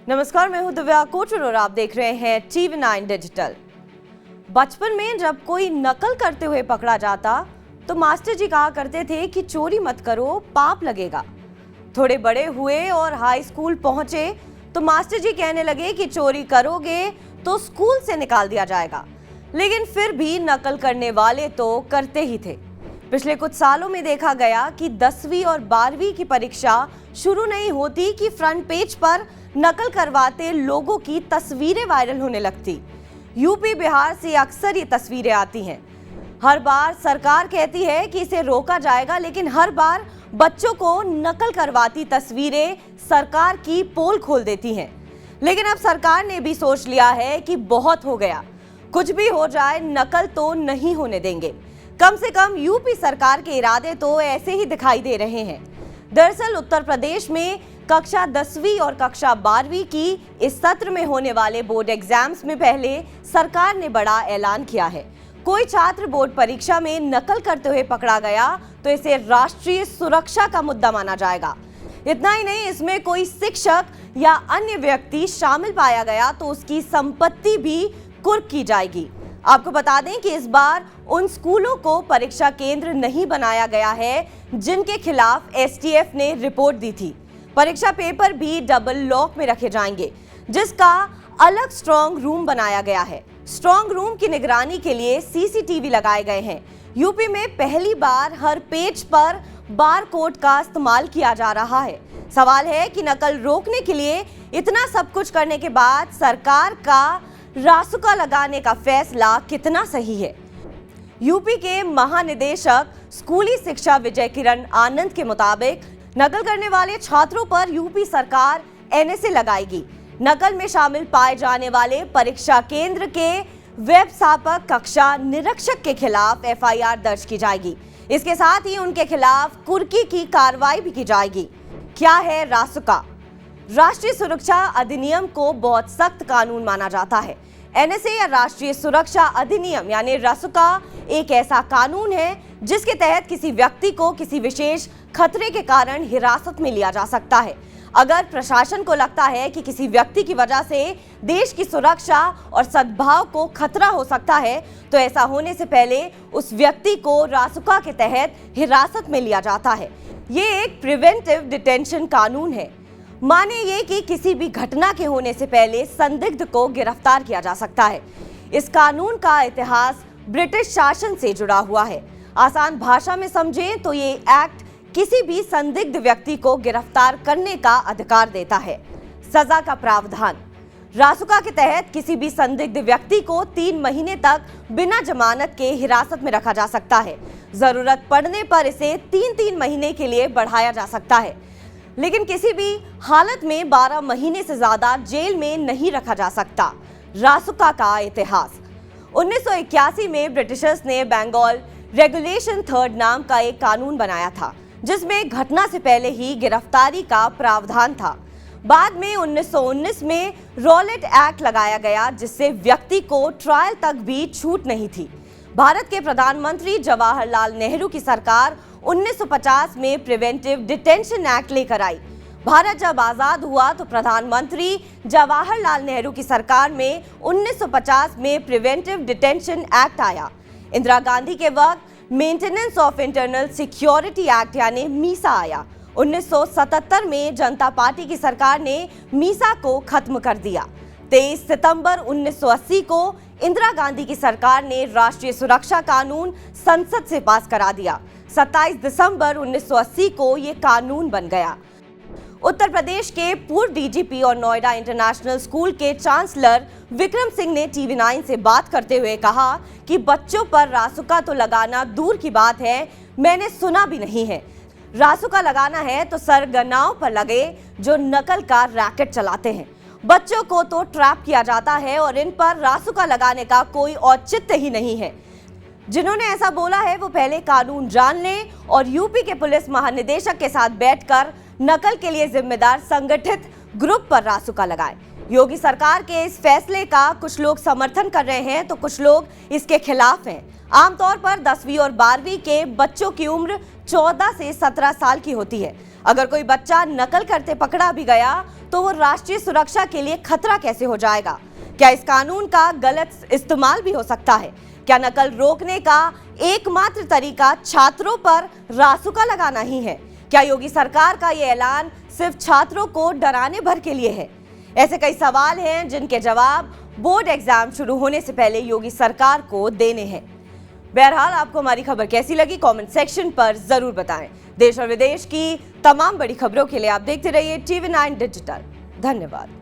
नमस्कार, मैं हूं दिव्या कोचर और आप देख रहे हैं TV9 डिजिटल। बचपन में जब कोई नकल करते हुए पकड़ा जाता तो मास्टर जी कहा करते थे कि चोरी मत करो, पाप लगेगा। थोड़े बड़े हुए और हाई स्कूल पहुंचे तो मास्टर जी कहने लगे कि चोरी करोगे तो स्कूल से निकाल दिया जाएगा। लेकिन फिर भी नकल करने वाले तो करते ही थे। पिछले कुछ सालों में देखा गया कि 10वीं और 12वीं की परीक्षा शुरू नहीं होती कि फ्रंट पेज पर नकल करवाते लोगों की तस्वीरें वायरल होने लगती। यूपी बिहार से अक्सर ये तस्वीरें आती हैं। हर बार सरकार कहती है कि इसे रोका जाएगा, लेकिन हर बार बच्चों को नकल करवाती तस्वीरें सरकार की पोल खोल देती हैं। लेकिन अब सरकार ने भी सोच लिया है कि बहुत हो गया, कुछ भी हो जाए नकल तो नहीं होने देंगे। कम से कम यूपी सरकार के इरादे तो ऐसे ही दिखाई दे रहे हैं। दरअसल उत्तर प्रदेश में कक्षा 10वीं और कक्षा 12वीं की इस सत्र में होने वाले बोर्ड एग्जाम्स में पहले सरकार ने बड़ा ऐलान किया है। कोई छात्र बोर्ड परीक्षा में नकल करते हुए पकड़ा गया तो इसे राष्ट्रीय सुरक्षा का मुद्दा माना जाएगा। इतना ही नहीं, इसमें कोई शिक्षक या अन्य व्यक्ति शामिल पाया गया तो उसकी संपत्ति भी कुर्क की जाएगी। आपको बता दें कि इस बार उन स्कूलों को परीक्षा केंद्र नहीं बनाया गया है जिनके खिलाफ एसटीएफ ने रिपोर्ट दी थी। परीक्षा पेपर भी डबल लॉक में रखे जाएंगे, जिसका अलग स्ट्रांग रूम बनाया गया है। स्ट्रांग रूम की निगरानी के लिए सीसीटीवी लगाए गए हैं। यूपी में पहली बार हर पेज पर बार कोड का इस्तेमाल किया जा रहा है। सवाल है कि नकल रोकने के लिए इतना सब कुछ करने के बाद सरकार का रासुका लगाने का फैसला कितना सही है। यूपी के महानिदेशक स्कूली शिक्षा विजय किरण आनंद के मुताबिक नकल करने वाले छात्रों पर यूपी सरकार एनएसए लगाएगी। नकल में शामिल पाए जाने वाले परीक्षा केंद्र के व्यवस्थापक कक्षा निरीक्षक के खिलाफ एफआईआर दर्ज की जाएगी। इसके साथ ही उनके खिलाफ कुर्की की कार्रवाई भी की जाएगी। क्या है रासुका? राष्ट्रीय सुरक्षा अधिनियम को बहुत सख्त कानून माना जाता है। एनएसए या राष्ट्रीय सुरक्षा अधिनियम यानी रासुका एक ऐसा कानून है जिसके तहत किसी व्यक्ति को किसी विशेष खतरे के कारण हिरासत में लिया जा सकता है। अगर प्रशासन को लगता है कि किसी व्यक्ति की वजह से देश की सुरक्षा और सद्भाव को खतरा हो सकता है तो ऐसा होने से पहले उस व्यक्ति को रासुका के तहत हिरासत में लिया जाता है। ये एक प्रिवेंटिव डिटेंशन कानून है। माने ये कि किसी भी घटना के होने से पहले संदिग्ध को गिरफ्तार किया जा सकता है। इस कानून का इतिहास ब्रिटिश शासन से जुड़ा हुआ है। आसान भाषा में समझें तो ये एक्ट किसी भी संदिग्ध व्यक्ति को गिरफ्तार करने का अधिकार देता है। सजा का प्रावधान। रासुका के तहत किसी भी संदिग्ध व्यक्ति को 3 महीने तक बिना जमानत के हिरासत में रखा जा सकता है। जरूरत पड़ने पर इसे 3-3 महीने के लिए बढ़ाया जा सकता है, लेकिन किसी भी हालत में 12 महीने से ज्यादा जेल में नहीं रखा जा सकता। रासुका का इतिहास। 1981 में ब्रिटिशर्स ने बंगाल रेगुलेशन 3 नाम का एक कानून बनाया था, जिसमें घटना से पहले ही गिरफ्तारी का प्रावधान था। बाद में 1919 में रॉलेट एक्ट लगाया गया, जिससे व्यक्ति को ट्रायल तक भी छूट नहीं थी। भारत के प्रधानमंत्री जवाहरलाल नेहरू की सरकार 1950 में प्रिवेंटिव डिटेंशन एक्ट लेकर आई। भारत जब आजाद हुआ तो प्रधानमंत्री जवाहरलाल नेहरू की सरकार में 1950 में प्रिवेंटिव डिटेंशन एक्ट आया। इंदिरा गांधी के वक्त maintenance of internal security act यानी मीसा आया। 1977 में जनता पार्टी की सरकार ने मीसा को खत्म कर दिया। 23 सितंबर 1980 को इंदिरा गांधी की सरकार ने राष्ट्रीय सुरक्षा कानून संसद से पास करा दिया। 27 दिसंबर 1980 को ये कानून बन गया। उत्तर प्रदेश के पूर्व डीजीपी और नोएडा इंटरनेशनल स्कूल के चांसलर विक्रम सिंह ने TV9 से बात करते हुए कहा कि बच्चों पर रासुका तो लगाना दूर की बात है, मैंने सुना भी नहीं है। रासुका लगाना है तो सरगनाओं पर लगे जो नकल का रैकेट चलाते हैं। बच्चों को तो ट्रैप किया जाता है और इन पर रासुका लगाने का कोई औचित्य ही नहीं है। जिन्होंने ऐसा बोला है वो पहले कानून जान लें और यूपी के पुलिस महानिदेशक के साथ बैठकर नकल के लिए जिम्मेदार संगठित ग्रुप पर रासुका लगाएं। योगी सरकार के इस फैसले का कुछ लोग समर्थन कर रहे हैं तो कुछ लोग इसके खिलाफ हैं। आमतौर पर 10वीं और 12वीं के बच्चों की उम्र 14 से 17 साल की होती है। अगर कोई बच्चा नकल करते पकड़ा भी गया तो वो राष्ट्रीय सुरक्षा के लिए खतरा कैसे हो जाएगा? क्या इस कानून का गलत इस्तेमाल भी हो सकता है? क्या नकल रोकने का एकमात्र तरीका छात्रों पर रासुका लगाना ही है? क्या योगी सरकार का ये ऐलान सिर्फ छात्रों को डराने भर के लिए है? ऐसे कई सवाल हैं जिनके जवाब बोर्ड एग्जाम शुरू होने से पहले योगी सरकार को देने हैं। बहरहाल, आपको हमारी खबर कैसी लगी कमेंट सेक्शन पर जरूर बताएं। देश और विदेश की तमाम बड़ी खबरों के लिए आप देखते रहिए TV9 डिजिटल। धन्यवाद।